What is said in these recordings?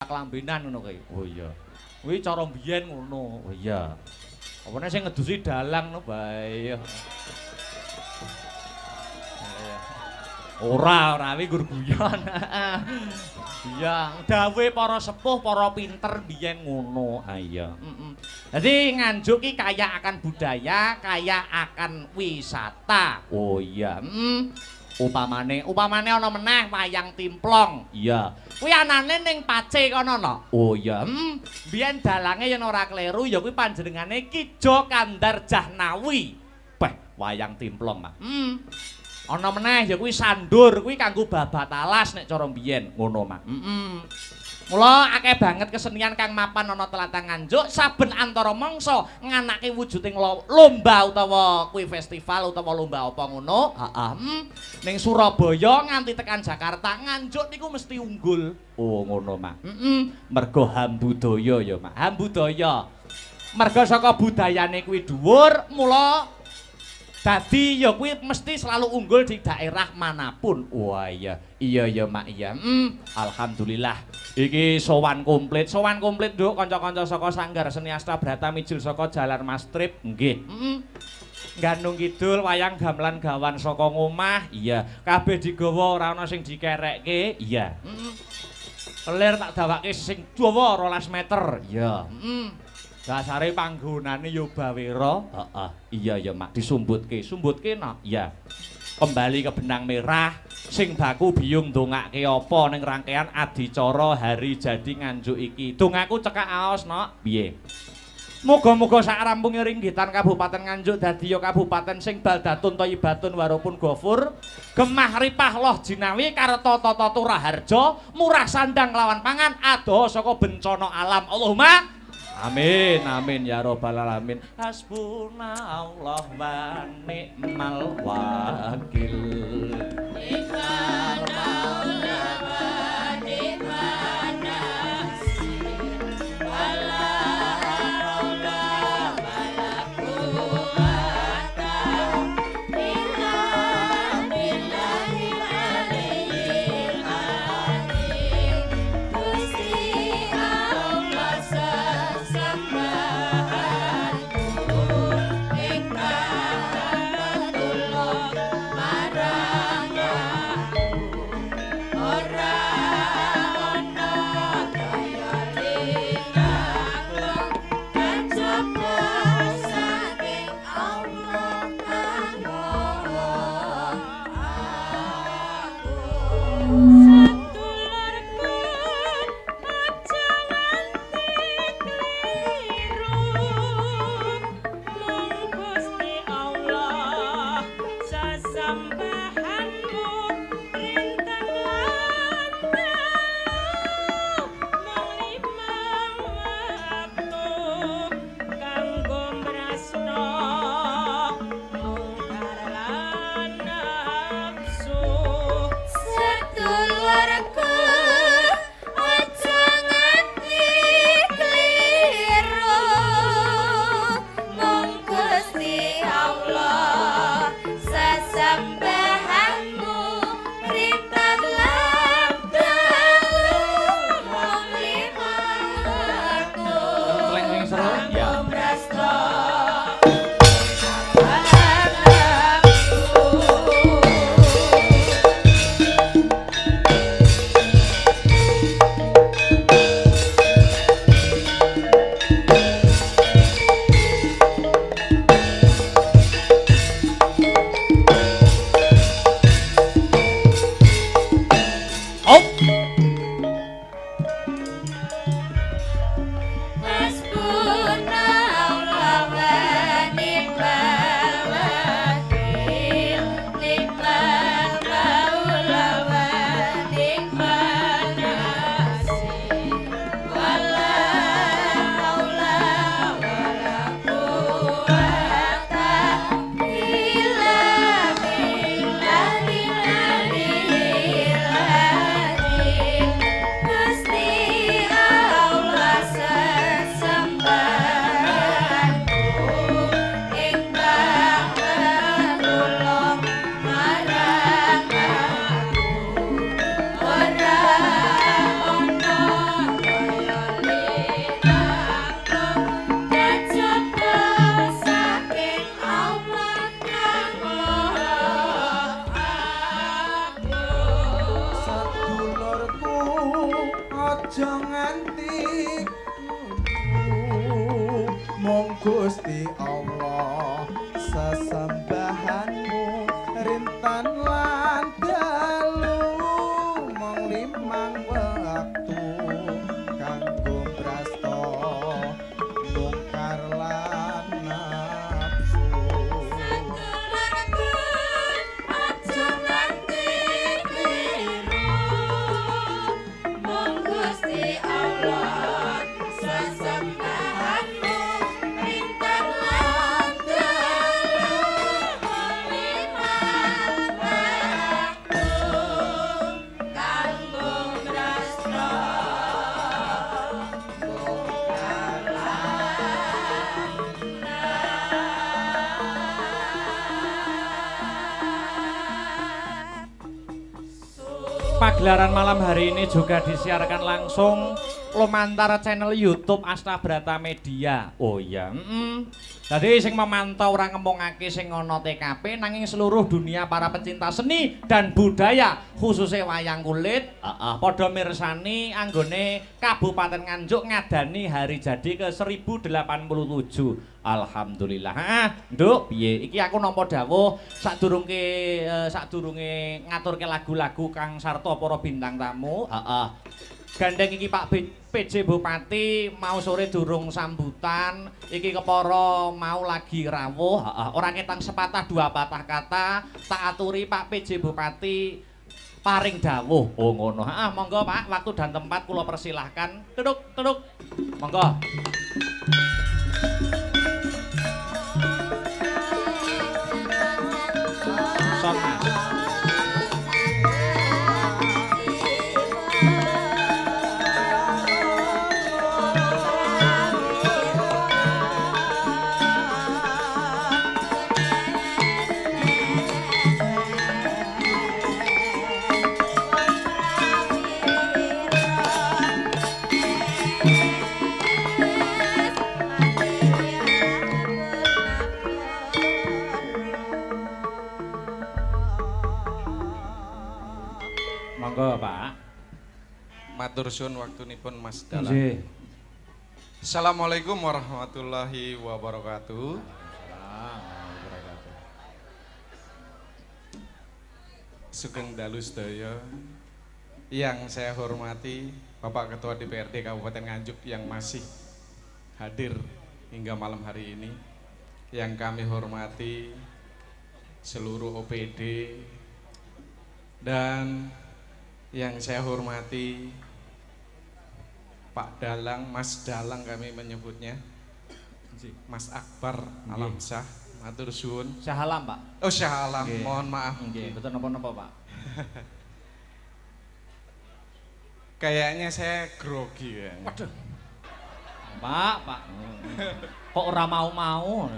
klambenan ngono kae. Oh iya. Kuwi cara mbiyen ngono. Oh iya. Apa nek sing ngedusi dalang no bae. Ora kuwi gur guyon. Iya, dawuhe para sepuh, para pinter biyen ngono. Ha iya. Dadi Nganjuk ki kaya akan budaya, kaya akan wisata. Oh iya. Upamane ana meneh wayang timplong. Iya. Kuwi anane ning Pace kono no. Oh iya. Biyen dalange yen ora kleru ya kuwi panjenengane Ki Jo Kandar Jahnawi. Beh, wayang timplong, Mak. Ana meneh ya kuwi sandur, kuwi kanggo babat alas nek cara mbiyen, ngono Mak. Mula akeh banget kesenian kang mapan ana tlatah Nganjuk, saben antara mangsa nganake wujuding lomba utawa kuwi festival utawa lomba apa ngono. Heeh. Ning Surabaya nganti tekan Jakarta, Nganjuk niku mesti unggul. Oh, ngono Mak. Mergo hambudaya ya Mak. Hambudaya. Mergo saka budayane kuwi dhuwur, mula dadi ya kuwi mesti selalu unggul di daerah manapun. Wah iya, iya Mak iya. Alhamdulillah. Iki sowan komplit Nduk kanca-kanca saka Sanggar Seni Asta Brata mijil saka Jalan Mastrip. Nggih. Gandung Kidul wayang gamelan gawan saka ngomah. Iya, kabeh digawa ora ana sing dikerekke. Iya. Kelir tak dawake sing dawa 12 meter. Iya. Dasare panggonane ya bawira. Heeh. Iya ya Mak, disumbutke. Sumbutke no. Iya. Kembali ke benang merah sing baku biyung ndongake apa ning rangkaian adicara hari jadi Nganjuk iki. Dongaku cekak aos no. Piye? Muga-muga sak rampunge ringgitan Kabupaten Nganjuk dadi ya kabupaten sing baldatun thayyibatun warupun ghafur. Gemah ripah loh jinawi kareta tata turaharja, murah sandang lawan pangan, adoh saka bencana alam. Allahumma amin amin ya robbal alamin. Hasbunallah wa ni'mal wakil. Ni'manallah wa ni'man nasir. Wala haula wala quwwata illa billahil aliyyil azim. Gusti Allah sesembahan aja nganti mung Gusti Allah sesembahanmu rintan lan dalu mung limang wektu kanggo brasta bongkar lan nafsu aja nganti kliru mung Gusti Allah sesembahanmu rintan lan dalu limang waktu kanggo brasta bongkar Pagelaran malam hari ini juga disiarkan langsung lumantar channel YouTube Asta Brata Media. Oh iya, jadi sing memantau ora ngomongake sing ana TKP nanging seluruh dunia para pecinta seni dan budaya khususnya wayang kulit padha mirsani anggone Kabupaten Nganjuk ngadani hari jadi ke 1087. Alhamdulillah. Nduk, piye? Iki aku nampa dawuh sadurunge ngaturke lagu-lagu Kang Sarta para bintang tamu. Gandeng iki Pak PJ Bupati mau sore durung sambutan. Iki kepara mau lagi rawuh. Ora ketang sepatah dua patah kata. Tak aturi Pak PJ Bupati paring dawuh. Oh ngono. Monggo Pak, waktu dan tempat kula persilahkan. Tuduk. Monggo. Son Mas. Monggo Pak. matur suwun waktunipun Mas Dalang. Nggih. Assalamualaikum warahmatullahi wabarakatuh. Sugeng dalu sedaya yang saya hormati Bapak Ketua DPRD Kabupaten Nganjuk yang masih hadir hingga malam hari ini, yang kami hormati seluruh OPD, dan yang saya hormati Pak Dalang, Mas Dalang kami menyebutnya, Mas Akbar Alamsyah. Matur suwun. Syahalam Pak. Oh Syahalam, Nggih. mohon maaf. Nggih, betul napa-napa Pak. Kayaknya saya grogi ya. Waduh. Pak. Kok ora mau-mau?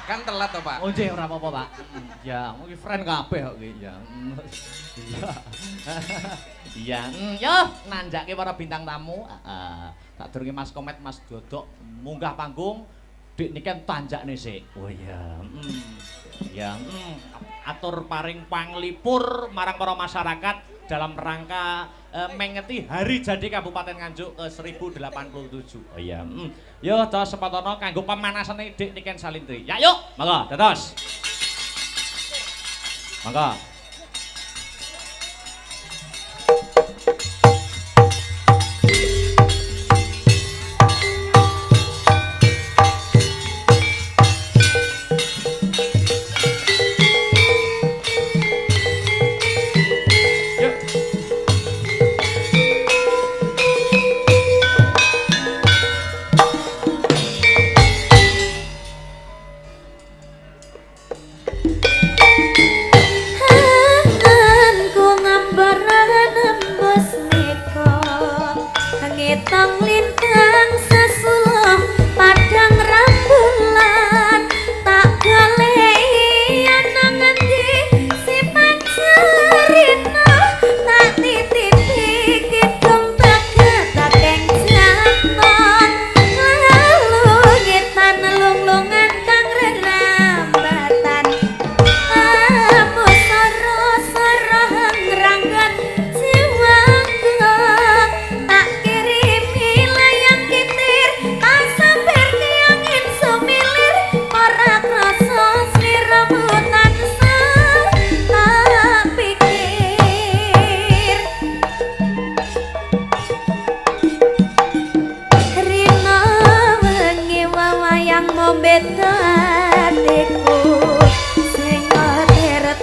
Kan telat toh Pak. Oh nggih ora apa-apa Pak. Ya, iki friend kabeh kok iki ya. Iya. Iya, yo nanjake para bintang tamu. Tak durunge Mas Komet, Mas Dodok munggah panggung. Dik niki tanjakne sik. Oh iya. Ya, atur paring panglipur marang para masyarakat dalam rangka mengeti hari jadi Kabupaten Nganjuk ke 1087. Oh iya. Yo dos sepatono kanggo pemanasane Dik Niken Salintri. Ya yuk, monggo dados. Monggo. Ah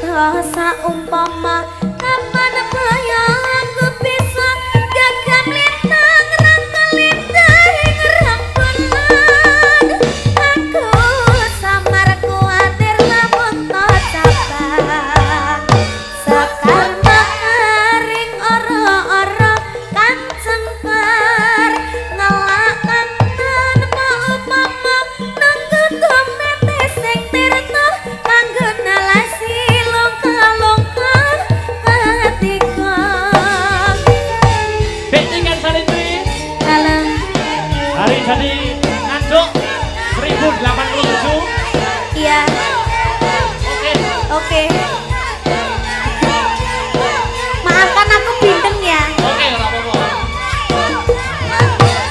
kerta saumpama kapan bayangku bisa gagam lintang rangkelintang rembulan aku samar kuatir lamun tak cabang sekar maring ora-ora kanceng par ngelak kangen maupama nanggo domete sing tirta kanggo nalasi longka-longka hatiku. Betikan Salindri Dalam hari jadi Nganjuk 1087. iya Oke. oke maafkan aku bindeng ya Oke, ora apa-apa.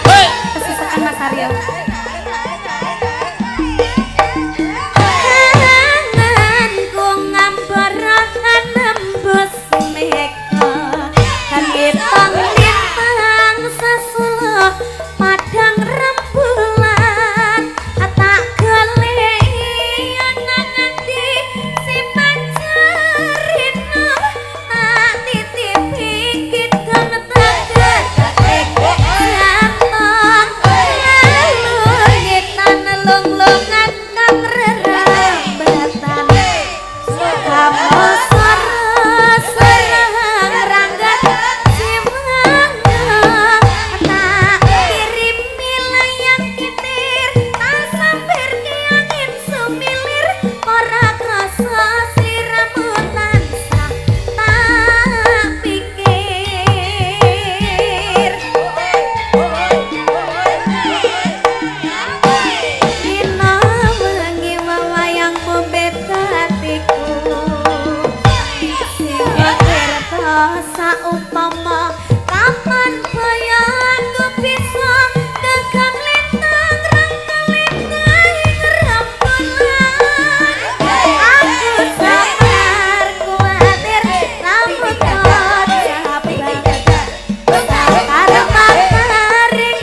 Hei, kesusahan Mas Aryo. Anganku ngambarakan nembus meka lintang sasulo padang rembulan tak galeyan nganti si pancerino tak titipi kidang teget jantong lungitan lung-lungan kang rerambatan kamu serang rangga simanga tak kirimi layang kitir tak sampir kiangin sumilir ora krasa sliramu tansah tak pikir dina wengi wayang bombet hatiku sing kerta saumpama kapan bayangku bisa gagam lintang rangkelintang rembulan aku sabar kuatir lamun tak cabang sakar makaring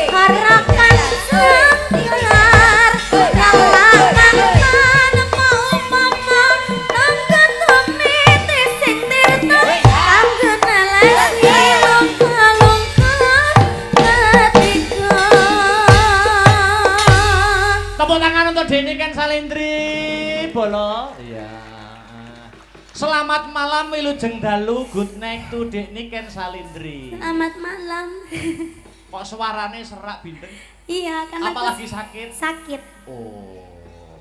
harakan sangkar ngalakan maupama nanggo tumiti sing tirta kanggo nalesi longka-longka hatiku. tepuk tangan untuk Deniken Salindri. Bolo. Iya. Selamat malam Wilujeng Dalu. Good night to Deniken Salindri. Selamat malam. Kok suarane serak bindeng? Iya, karena Apa aku lagi sakit? sakit, Oh.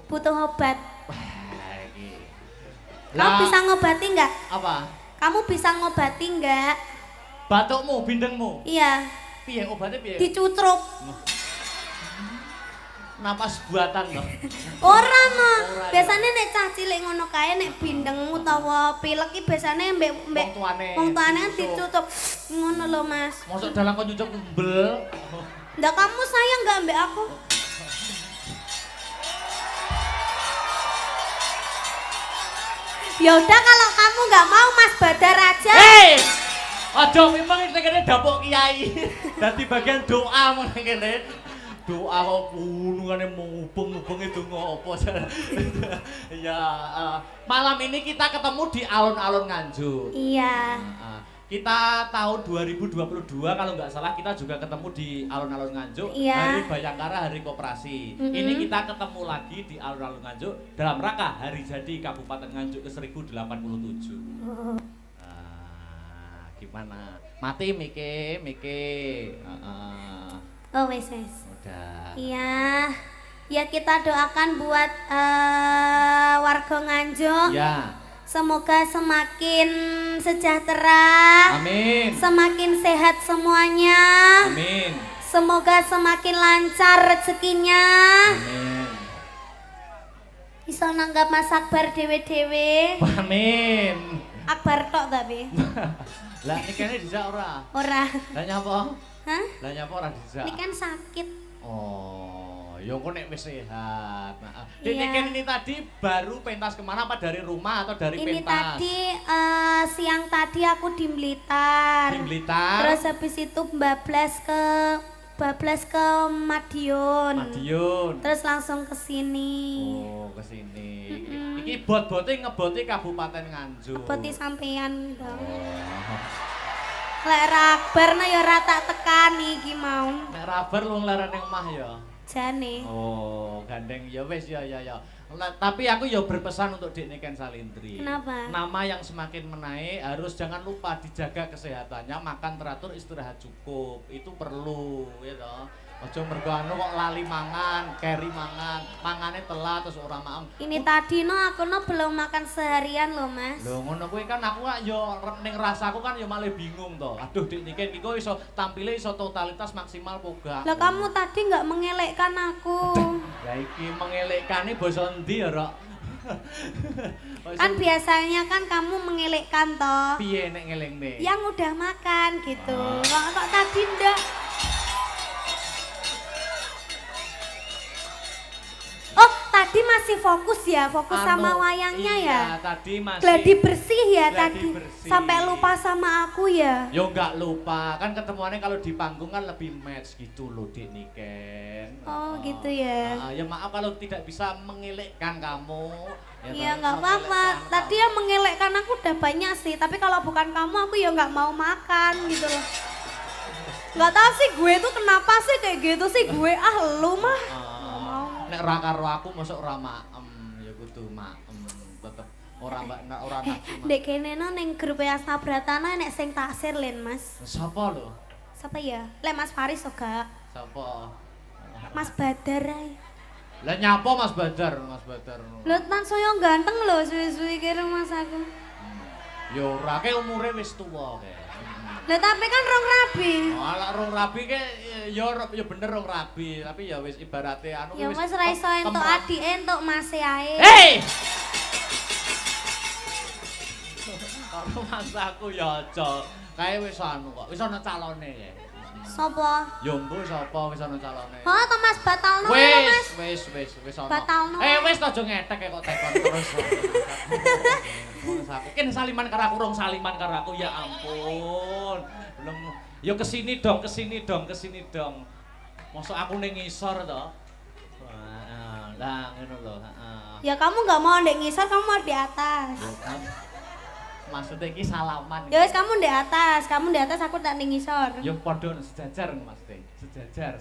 butuh obat. Wah, iki. Kamu Lah, bisa ngobati nggak? apa? Kamu bisa ngobati nggak? Batukmu, bindengmu. Iya, Piye obatnya piye? dicutrup. Napas buatan loh. Ora no. Ora, Biasanya nek cah cilik ngono kae nek bindeng utawa pilek iki biasane mbek Wong tuane. wong tuane kan Nyusuk. ditutup. Ngono lho, Mas. Masuk dalam kok nyucuk umbel. Ndak kamu sayang nggak mbek aku? Ya udah kalau kamu nggak mau Mas Badar aja. Hei! Aja memang ini kene dapuk kiai. Dadi bagian doa mun kene. Doa kok punungane mubeng-mubeng itu ngopo. Ya, malam ini kita ketemu di alun-alun Nganjuk. Iya. Kita tahun 2022 kalau nggak salah kita juga ketemu di alun-alun Nganjuk, Iya. Hari Bayangkara, Hari Koperasi. Ini kita ketemu lagi di alun-alun Nganjuk dalam rangka hari jadi Kabupaten Nganjuk ke 1087. Gimana? Mati Mike. Oh wes wes. Udah. Iya. Ya kita doakan buat warga Nganjuk. Ya. Semoga semakin sejahtera. Amin. Semakin sehat semuanya. Amin. Semoga semakin lancar rezekinya. Amin. Bisa nanggap Mas Akbar dewe-dewe. Amin. Akbar tok tapi. Lah nikahnya dijak ora? Ora. Lah nyapa? Hah? Lah nyapa ora dijak? Ini kan sakit. Oh, ya kok nek wis sehat. Nah, Iya. ini tadi baru pentas kemana? Apa dari rumah atau dari Ini pentas? tadi siang tadi aku di Blitar. Di Blitar. Terus habis itu bablas ke Madiun. Madiun. Terus langsung ke sini. Oh, ke sini. Mm-mm. Iki Iki bot-bote ngeboti Kabupaten Nganjuk. Ngeboti sampean dong. Oh. Lek rabar nah ya ora tak tekani iki mau. Nek rabar lu nglarane omah ya. Jane. Oh, gandeng ya wis ya. Tapi aku ya berpesan untuk Dik Niken Salindri. Kenapa? Nama yang semakin menaik harus jangan lupa dijaga kesehatannya, makan teratur, istirahat cukup. Itu perlu ya toh. Aja mergo anu kok lali mangan, keri mangan, mangane telat terus ora maem. Ini tadi no aku no belum makan seharian loh Mas. Lho ngono kuwi kan aku kok ya ning rasaku kan ya malah bingung to. Aduh Dik Niken iki kok iso tampile iso totalitas maksimal po gak. Lah kamu tadi nggak mengelekkan aku. Ya iki mengelekane basa endi ya, Rok? Kan biasanya kan kamu mengelekkan toh. Piye nek ngelingne? Yang udah makan gitu. Kok tadi ndak? Oh, tadi masih fokus ya, fokus sama wayangnya ya. Iya, tadi masih Gladi bersih ya gladi tadi. bersih. Sampai lupa sama aku ya. Yo enggak lupa, kan ketemuannya kalau di panggung kan lebih match gitu loh Dik Niken. Oh, gitu ya. Ya maaf kalau tidak bisa mengelekkan kamu. Ya Iya toh, nggak apa-apa. mengelekkan Tadi yang mengelekkan aku udah banyak sih. Tapi kalau bukan kamu aku ya nggak mau makan gitu loh. Nggak tahu sih gue tuh kenapa sih kayak gitu sih gue lu mah. Nggak mau. Nek ra karo aku mosok ora maem, ya kudu maem tetep ora ora nafsu. Dek kene no ning grup Asta Bratana nek sing taksir Len Mas. Sapa lho? Siapa ya? Le Mas Faris ora? Sapa? Mas Badar ae. Lah nyapa Mas Badar, Mas Badar. Lho tan saya ganteng lho suwi-suwi kira Mas aku. Ya ora ke umure wis tuwa ke. Lah tapi kan rong rabi. Alah rong rabi ke ya bener rong rabi, tapi ya wis ibarate anu Ya wis ra iso entuk adike entuk mase ae. Hei! Karo mas aku ya aja. Kae wis anu kok, wis ana calone ya. Sopo? Ya mbuh sapa wis ana calone. Oh, to Mas batalno ya Mas. Wis ana. Batalno. Wis aja ngetek kok tekon terus. Mas aku ken saliman karo aku rong saliman karo aku ya ampun. Belum ya kesini dong. Mosok aku ning ngisor to. Lah ngono lho, heeh. Ya kamu nggak mau ndek ngisor, kamu mau di atas. Maksudnya iki salaman. Ya wis kamu di atas, aku tak ning ngisor. Ya padha sejajar Mas Teh. Sejajar.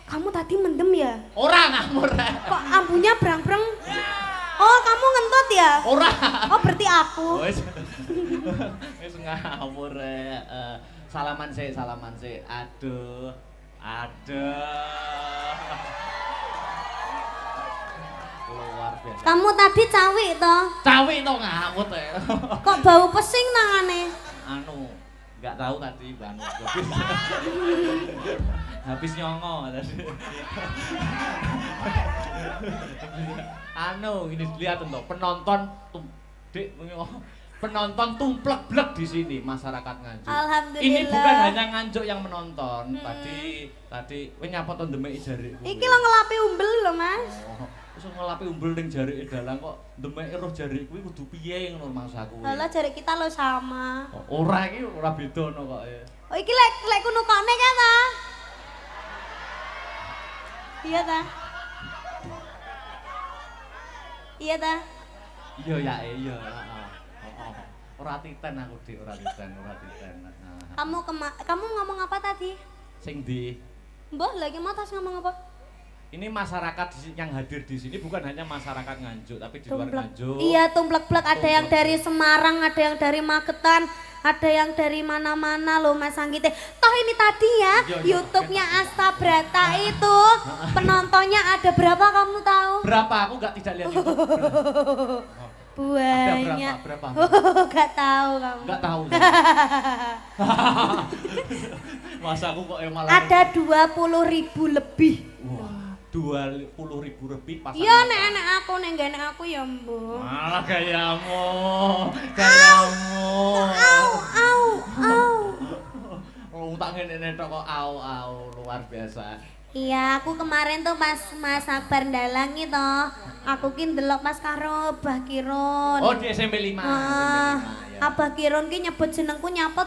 Kamu tadi mendem ya? Ora ngamur. Kok ambunya brang-brang? Oh, kamu ngentut ya? Ora. Oh, berarti aku. Wis ngawur salaman sik. Aduh. Luar biasa. Kamu tadi cawik toh? Cawik to ngamut Kok bau pesing tangane? Anu, enggak tahu tadi anu. Habis nyongo tadi. Anu, ini lihat tuh penonton penonton tumplek-blek di sini masyarakat Nganjuk. Alhamdulillah. Ini bukan hanya Nganjuk yang menonton. Tadi kowe nyapa to ndemeki jariku. Iki lo ngelapi umbel lho, Mas. Oh, wis ngelapi umbel ning jarike dalang kok ndemeki roh jarik kuwi kudu piye ngono maksudku. Lah jari kita lo sama. Ora iki ora bedono kok ya. Oh iki lek kuno kone kan ta? Iya ta? Iya ta? Iya ya, iya. Ora titen aku Dik, ora titen. Kamu ngomong apa tadi? Sing ndi? Mbah lagi mau tas ngomong apa? Ini masyarakat yang hadir di sini bukan hanya masyarakat Nganjuk, tapi di luar Tumplek. Nganjuk. Iya, tumplek-plek ada yang dari Semarang, ada yang dari Magetan, ada yang dari mana-mana loh Mas Anggite. Toh ini tadi ya, YouTube-nya Asta Brata itu penontonnya ada berapa kamu tahu? Berapa? Aku tidak lihat YouTube. Banyak. Ada berapa? Gak tahu kamu. Enggak tahu. Masa aku kok malah Ada 20.000 lebih. Wah, 20.000 lebih pasangan. Iya nek aku ya Mbok. Malah gayamu. Oh, tak ngene tok kok au luar biasa. Iya, aku kemarin tuh pas Mas Akbar ndalangi toh. Aku ki ndelok pas karo Abah Kirun. Oh, di SMP 5. Abah Kirun ki nyebut jenengku nyapa